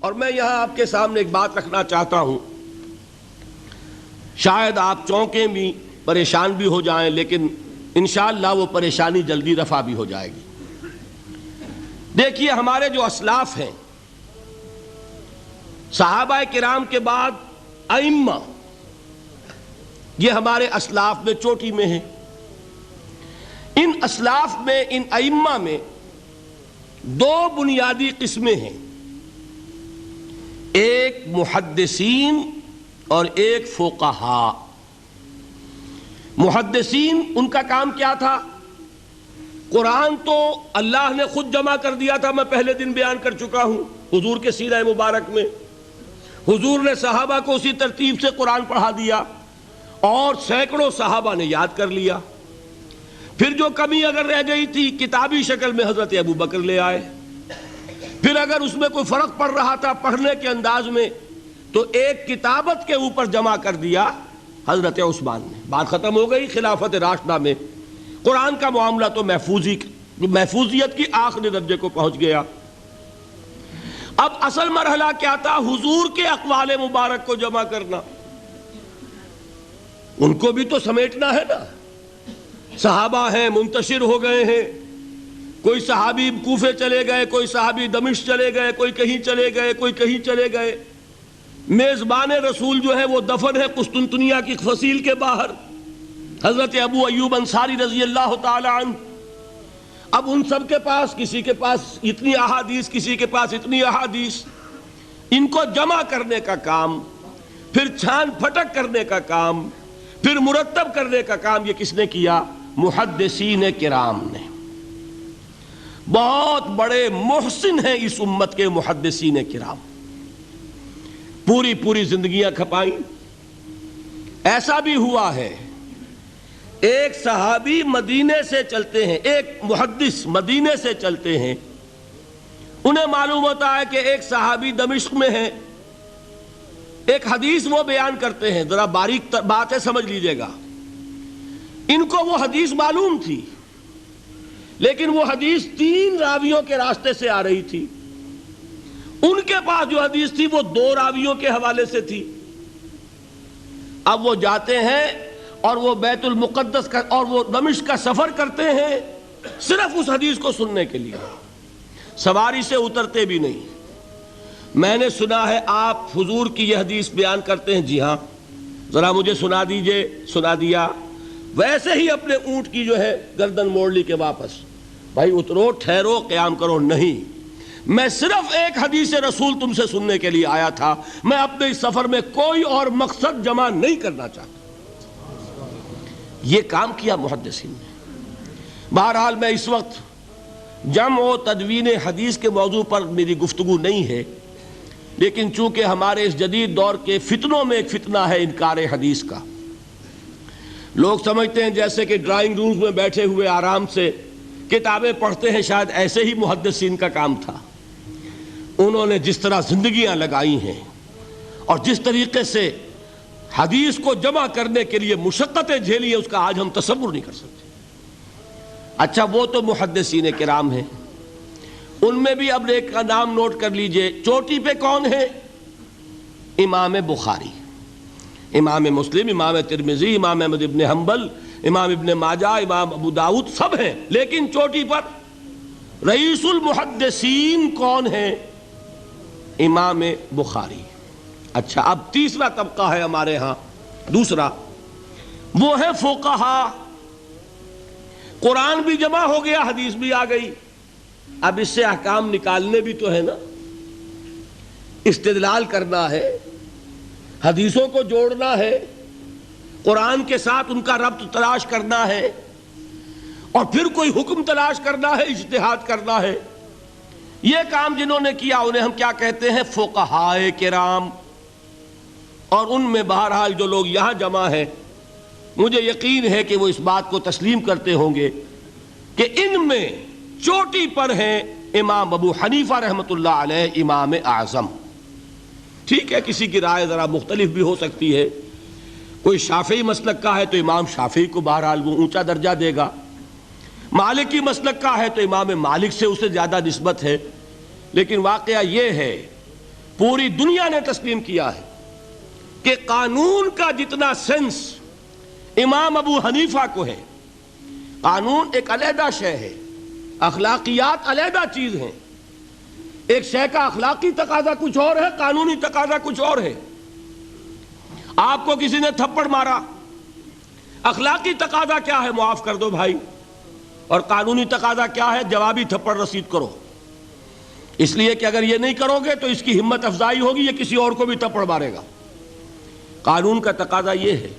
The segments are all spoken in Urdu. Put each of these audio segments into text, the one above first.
اور میں یہاں آپ کے سامنے ایک بات رکھنا چاہتا ہوں، شاید آپ چونکیں بھی پریشان بھی ہو جائیں، لیکن انشاءاللہ وہ پریشانی جلدی رفع بھی ہو جائے گی۔ دیکھیے ہمارے جو اسلاف ہیں، صحابہ کرام کے بعد ائمہ، یہ ہمارے اسلاف میں چوٹی میں ہیں۔ ان اسلاف میں، ان ائمہ میں دو بنیادی قسمیں ہیں، ایک محدثین اور ایک فقہاء۔ محدثین، ان کا کام کیا تھا؟ قرآن تو اللہ نے خود جمع کر دیا تھا، میں پہلے دن بیان کر چکا ہوں حضور کے سیرہ مبارک میں۔ حضور نے صحابہ کو اسی ترتیب سے قرآن پڑھا دیا اور سینکڑوں صحابہ نے یاد کر لیا۔ پھر جو کمی اگر رہ گئی تھی کتابی شکل میں حضرت ابوبکر لے آئے، پھر اگر اس میں کوئی فرق پڑ رہا تھا پڑھنے کے انداز میں تو ایک کتابت کے اوپر جمع کر دیا حضرت عثمان نے۔ بات ختم ہو گئی۔ خلافت راشدہ میں قرآن کا معاملہ تو محفوظیت کی آخری درجے کو پہنچ گیا۔ اب اصل مرحلہ کیا تھا؟ حضور کے اقوال مبارک کو جمع کرنا، ان کو بھی تو سمیٹنا ہے نا۔ صحابہ ہیں، منتشر ہو گئے ہیں، کوئی صحابی کوفے چلے گئے، کوئی صحابی دمشق چلے گئے، کوئی کہیں چلے گئے، کوئی کہیں چلے گئے۔ میزبان رسول جو ہے وہ دفن ہے قسطنطنیہ کی فصیل کے باہر، حضرت ابو ایوب انصاری رضی اللہ تعالی عنہ۔ اب ان سب کے پاس، کسی کے پاس اتنی احادیث، کسی کے پاس اتنی احادیث، ان کو جمع کرنے کا کام، پھر چھان پھٹک کرنے کا کام، پھر مرتب کرنے کا کام یہ کس نے کیا؟ محدثین کرام نے۔ بہت بڑے محسن ہیں اس امت کے محدثین کرام، پوری زندگیاں کھپائیں۔ ایسا بھی ہوا ہے، ایک صحابی مدینے سے چلتے ہیں، ایک محدث مدینے سے چلتے ہیں، انہیں معلوم ہوتا ہے کہ ایک صحابی دمشق میں ہے، ایک حدیث وہ بیان کرتے ہیں، ذرا باریک بات ہے سمجھ لیجئے گا۔ ان کو وہ حدیث معلوم تھی، لیکن وہ حدیث 3 راویوں کے راستے سے آ رہی تھی۔ ان کے پاس جو حدیث تھی وہ 2 راویوں کے حوالے سے تھی۔ اب وہ جاتے ہیں اور وہ بیت المقدس کا اور وہ دمشق کا سفر کرتے ہیں صرف اس حدیث کو سننے کے لیے، سواری سے اترتے بھی نہیں۔ میں نے سنا ہے آپ حضور کی یہ حدیث بیان کرتے ہیں، جی ہاں، ذرا مجھے سنا دیجئے۔ سنا دیا، ویسے ہی اپنے اونٹ کی جو ہے گردن موڑ لی کہ واپس، بھائی اترو، ٹھہرو، قیام کرو۔ نہیں، میں صرف ایک حدیث رسول تم سے سننے کے لیے آیا تھا، میں اپنے اس سفر میں کوئی اور مقصد جمع نہیں کرنا چاہتا۔ یہ کام کیا محدثین نے۔ بہرحال میں اس وقت جمع و تدوین حدیث کے موضوع پر میری گفتگو نہیں ہے، لیکن چونکہ ہمارے اس جدید دور کے فتنوں میں ایک فتنہ ہے انکار حدیث کا۔ لوگ سمجھتے ہیں جیسے کہ ڈرائنگ رومز میں بیٹھے ہوئے آرام سے کتابیں پڑھتے ہیں، شاید ایسے ہی محدثین کا کام تھا۔ انہوں نے جس طرح زندگیاں لگائی ہیں اور جس طریقے سے حدیث کو جمع کرنے کے لیے مشقتیں جھیلی ہیں، اس کا آج ہم تصور نہیں کر سکتے۔ اچھا، وہ تو محدثین کرام ہیں، ان میں بھی اب ایک کا نام نوٹ کر لیجئے، چوٹی پہ کون ہے؟ امام بخاری، امام مسلم، امام ترمذی، امام احمد ابن حنبل، امام ابن ماجہ، امام ابو داؤد، سب ہیں، لیکن چوٹی پر رئیس المحدثین کون ہے؟ امام بخاری۔ اچھا، اب تیسرا طبقہ ہے ہمارے ہاں، دوسرا، وہ ہے فقہاء۔ قرآن بھی جمع ہو گیا، حدیث بھی آ گئی، اب اس سے احکام نکالنے بھی تو ہے نا، استدلال کرنا ہے، حدیثوں کو جوڑنا ہے، قرآن کے ساتھ ان کا ربط تلاش کرنا ہے، اور پھر کوئی حکم تلاش کرنا ہے، اجتہاد کرنا ہے۔ یہ کام جنہوں نے کیا انہیں ہم کیا کہتے ہیں؟ فقہاء کرام۔ اور ان میں بہرحال جو لوگ یہاں جمع ہیں، مجھے یقین ہے کہ وہ اس بات کو تسلیم کرتے ہوں گے کہ ان میں چوٹی پر ہیں امام ابو حنیفہ رحمۃ اللہ علیہ، امام اعظم۔ ٹھیک ہے، کسی کی رائے ذرا مختلف بھی ہو سکتی ہے، کوئی شافعی مسلک کا ہے تو امام شافعی کو بہرحال وہ اونچا درجہ دے گا، مالکی مسلک کا ہے تو امام مالک سے اسے زیادہ نسبت ہے۔ لیکن واقعہ یہ ہے پوری دنیا نے تسلیم کیا ہے کہ قانون کا جتنا سینس امام ابو حنیفہ کو ہے، قانون ایک علیحدہ شے ہے، اخلاقیات علیحدہ چیز ہیں، ایک شے کا اخلاقی تقاضا کچھ اور ہے، قانونی تقاضا کچھ اور ہے۔ آپ کو کسی نے تھپڑ مارا، اخلاقی تقاضا کیا ہے؟ معاف کر دو بھائی، اور قانونی تقاضا کیا ہے؟ جوابی تھپڑ رسید کرو، اس لیے کہ اگر یہ نہیں کرو گے تو اس کی ہمت افزائی ہوگی، یہ کسی اور کو بھی تھپڑ مارے گا۔ قانون کا تقاضا یہ ہے،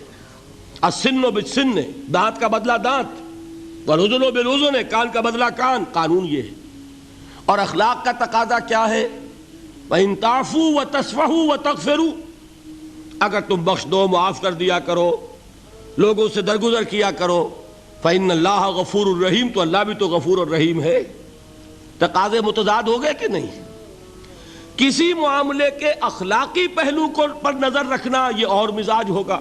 السن بالسن، دانت کا بدلہ دانت، والأذن بالأذن، کان کا بدلہ کان، قانون یہ ہے۔ اور اخلاق کا تقاضا کیا ہے؟ وَإِن تَعْفُوا وَتَصْفَحُوا وَتَغْفِرُوا، اگر تم بخش دو، معاف کر دیا کرو، لوگوں سے درگزر کیا کرو، فَإِنَّ اللَّهَ غَفُورٌ رَحِيمٌ، تو اللہ بھی تو غفور اور رحیم ہے۔ تقاضے متضاد ہو گئے کہ نہیں؟ کسی معاملے کے اخلاقی پہلو پر نظر رکھنا یہ اور مزاج ہوگا،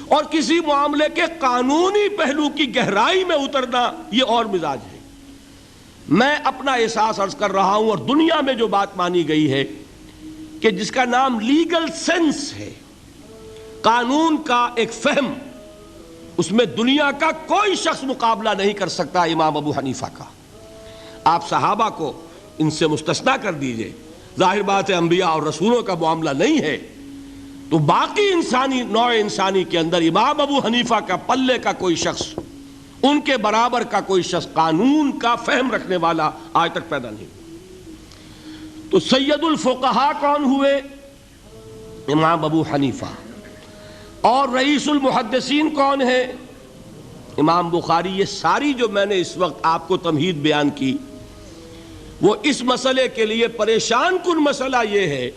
اور کسی معاملے کے قانونی پہلو کی گہرائی میں اترنا یہ اور مزاج ہے۔ میں اپنا احساس عرض کر رہا ہوں، اور دنیا میں جو بات مانی گئی ہے کہ جس کا نام لیگل سینس ہے، قانون کا ایک فہم، اس میں دنیا کا کوئی شخص مقابلہ نہیں کر سکتا امام ابو حنیفہ کا۔ آپ صحابہ کو ان سے مستثنیٰ کر دیجئے، ظاہر بات ہے انبیاء اور رسولوں کا معاملہ نہیں ہے، تو باقی انسانی نوع انسانی کے اندر امام ابو حنیفہ کا پلے کا کوئی شخص، ان کے برابر کا کوئی شخص قانون کا فہم رکھنے والا آج تک پیدا نہیں۔ تو سید الفقہاء کون ہوئے؟ امام ابو حنیفہ۔ اور رئیس المحدثین کون ہے؟ امام بخاری۔ یہ ساری جو میں نے اس وقت آپ کو تمہید بیان کی، وہ اس مسئلے کے لیے پریشان کن مسئلہ یہ ہے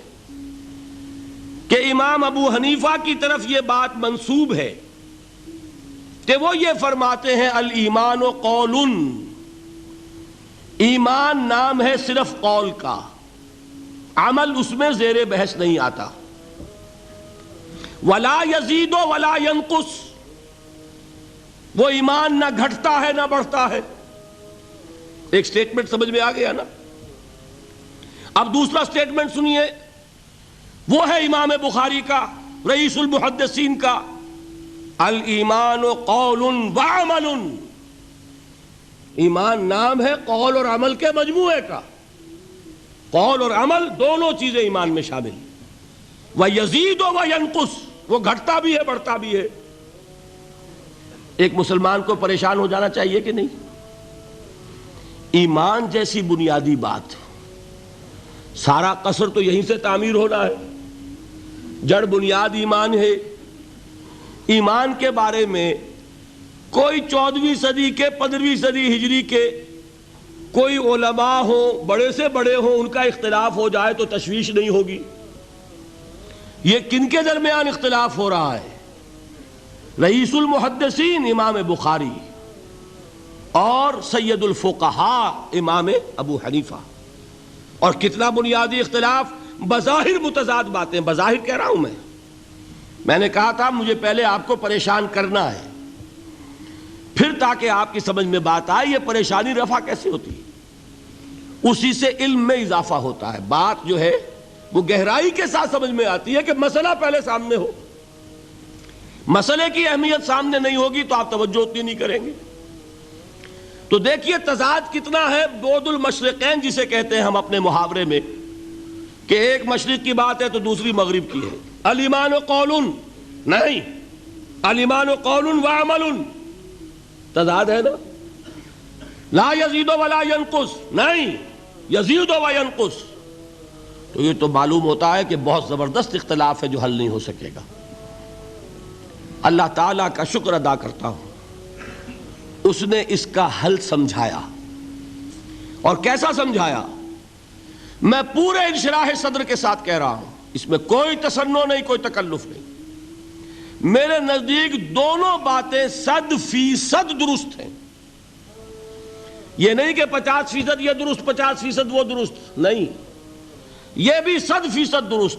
کہ امام ابو حنیفہ کی طرف یہ بات منسوب ہے کہ وہ یہ فرماتے ہیں الایمان قول، ایمان نام ہے صرف قول کا، عمل اس میں زیر بحث نہیں آتا۔ ولا یزید ولا ینقص، وہ ایمان نہ گھٹتا ہے نہ بڑھتا ہے۔ ایک سٹیٹمنٹ سمجھ میں آ گیا نا؟ اب دوسرا سٹیٹمنٹ سنیے، وہ ہے امام بخاری کا، رئیس المحدثین کا، الایمان قول وعمل، ایمان نام ہے قول اور عمل کے مجموعے کا، قول اور عمل دونوں چیزیں ایمان میں شامل۔ وَيَزِيدُ وَيَنْقُصُ، وہ گھٹتا بھی ہے بڑھتا بھی ہے۔ ایک مسلمان کو پریشان ہو جانا چاہیے کہ نہیں؟ ایمان جیسی بنیادی بات، سارا قصر تو یہیں سے تعمیر ہونا ہے، جڑ بنیاد ایمان ہے۔ ایمان کے بارے میں کوئی 14ویں صدی کے 15ویں صدی ہجری کے کوئی علماء ہوں، بڑے سے بڑے ہوں، ان کا اختلاف ہو جائے تو تشویش نہیں ہوگی۔ یہ کن کے درمیان اختلاف ہو رہا ہے؟ رئیس المحدثین امام بخاری اور سید الفقہاء امام ابو حنیفہ۔ اور کتنا بنیادی اختلاف، بظاہر متضاد باتیں، بظاہر کہہ رہا ہوں میں نے کہا تھا مجھے پہلے آپ کو پریشان کرنا ہے، پھر تاکہ آپ کی سمجھ میں بات آئے یہ پریشانی رفع کیسے ہوتی ہے، اسی سے علم میں اضافہ ہوتا ہے۔ بات جو ہے وہ گہرائی کے ساتھ سمجھ میں آتی ہے کہ مسئلہ پہلے سامنے ہو۔ مسئلے کی اہمیت سامنے نہیں ہوگی تو آپ توجہ اتنی نہیں کریں گے۔ تو دیکھیے تضاد کتنا ہے، بعد المشرقین جسے کہتے ہیں ہم اپنے محاورے میں، کہ ایک مشرق کی بات ہے تو دوسری مغرب کی ہے۔ الایمان قول، نہیں، الایمان قول وعمل، تضاد ہے نا۔ لا یزید ولا ینقص، نہیں، یزید وینقص۔ تو یہ تو معلوم ہوتا ہے کہ بہت زبردست اختلاف ہے جو حل نہیں ہو سکے گا۔ اللہ تعالیٰ کا شکر ادا کرتا ہوں، اس نے اس کا حل سمجھایا۔ اور کیسا سمجھایا؟ میں پورے انشراح صدر کے ساتھ کہہ رہا ہوں، اس میں کوئی تصنع نہیں، کوئی تکلف نہیں۔ میرے نزدیک دونوں باتیں 100% درست ہیں۔ یہ نہیں کہ 50% یہ درست 50% وہ درست، نہیں، یہ بھی 100% درست،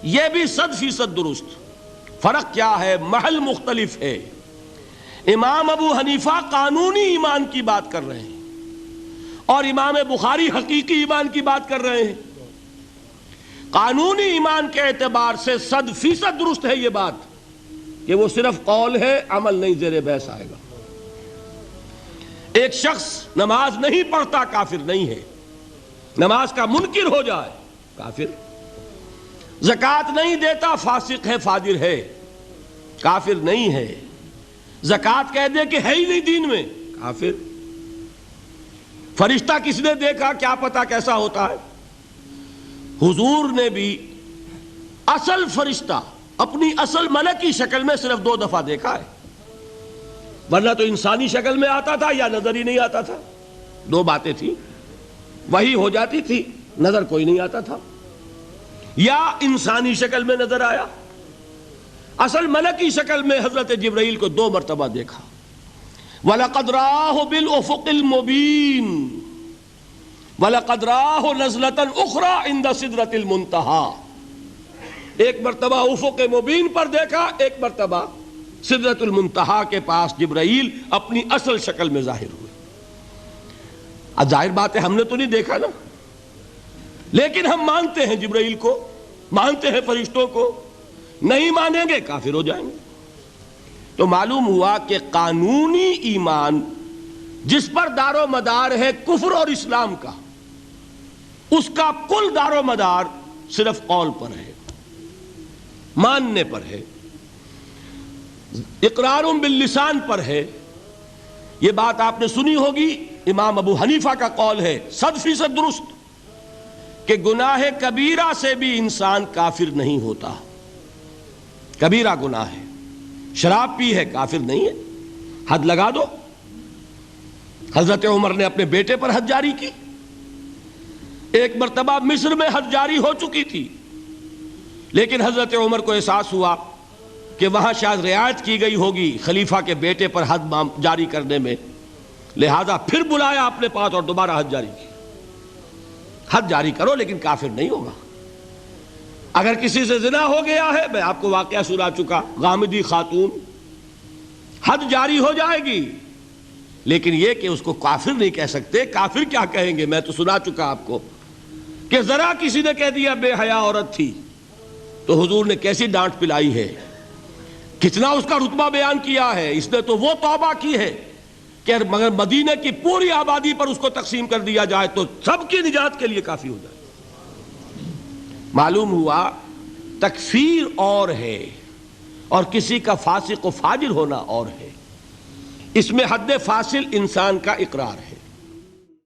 یہ بھی 100% درست۔ فرق کیا ہے؟ محل مختلف ہے۔ امام ابو حنیفہ قانونی ایمان کی بات کر رہے ہیں اور امام بخاری حقیقی ایمان کی بات کر رہے ہیں۔ قانونی ایمان کے اعتبار سے 100% درست ہے یہ بات کہ وہ صرف قول ہے، عمل نہیں، زیر بحث آئے گا۔ ایک شخص نماز نہیں پڑھتا کافر نہیں ہے، نماز کا منکر ہو جائے کافر، زکوٰۃ نہیں دیتا فاسق ہے، فاجر ہے، کافر نہیں ہے، زکوٰۃ کہہ دے کہ ہے ہی نہیں دین میں، کافر۔ فرشتہ کس نے دیکھا، کیا پتا کیسا ہوتا ہے؟ حضور نے بھی اصل فرشتہ اپنی اصل ملکی شکل میں صرف 2 دفعہ دیکھا ہے، ورنہ تو انسانی شکل میں آتا تھا یا نظر ہی نہیں آتا تھا۔ 2 باتیں تھیں، وہی ہو جاتی تھی، نظر کوئی نہیں آتا تھا، یا انسانی شکل میں نظر آیا۔ اصل ملکی شکل میں حضرت جبرائیل کو 2 مرتبہ دیکھا۔ وَلَقَدْ رَآهُ بِالْأُفُقِ الْمُبِينِ وَلَقَدْ رَآهُ نَزْلَةً أُخْرَى عِنْدَ سِدْرَةِ الْمُنْتَهَى، ایک مرتبہ افق مبین پر دیکھا، ایک مرتبہ سدرۃ المنتہا کے پاس جبرائیل اپنی اصل شکل میں ظاہر ہوئے۔ اب ظاہر بات ہے ہم نے تو نہیں دیکھا نا، لیکن ہم مانتے ہیں جبرائیل کو، مانتے ہیں فرشتوں کو، نہیں مانیں گے کافر ہو جائیں گے۔ تو معلوم ہوا کہ قانونی ایمان جس پر دار و مدار ہے کفر اور اسلام کا، اس کا کل دار و مدار صرف قول پر ہے، ماننے پر ہے، اقرار باللسان پر ہے۔ یہ بات آپ نے سنی ہوگی، امام ابو حنیفہ کا قول ہے 100% درست کہ گناہ کبیرہ سے بھی انسان کافر نہیں ہوتا۔ کبیرہ گناہ ہے، شراب پی ہے، کافر نہیں ہے، حد لگا دو۔ حضرت عمر نے اپنے بیٹے پر حد جاری کی، ایک مرتبہ مصر میں حد جاری ہو چکی تھی، لیکن حضرت عمر کو احساس ہوا کہ وہاں شاید رعایت کی گئی ہوگی خلیفہ کے بیٹے پر حد جاری کرنے میں، لہذا پھر بلایا اپنے پاس اور دوبارہ حد جاری کی۔ حد جاری کرو لیکن کافر نہیں ہوگا۔ اگر کسی سے زنا ہو گیا ہے، میں آپ کو واقعہ سنا چکا، غامدی خاتون، حد جاری ہو جائے گی، لیکن یہ کہ اس کو کافر نہیں کہہ سکتے۔ کافر کیا کہیں گے؟ میں تو سنا چکا آپ کو کہ ذرا کسی نے کہہ دیا بے حیا عورت تھی تو حضور نے کیسی ڈانٹ پلائی ہے، کتنا اس کا رتبہ بیان کیا ہے۔ اس نے تو وہ توبہ کی ہے کہ مگر مدینہ کی پوری آبادی پر اس کو تقسیم کر دیا جائے تو سب کی نجات کے لیے کافی ہو جائے۔ معلوم ہوا تکفیر اور ہے اور کسی کا فاسق و فاجر ہونا اور ہے۔ اس میں حد فاصل انسان کا اقرار ہے۔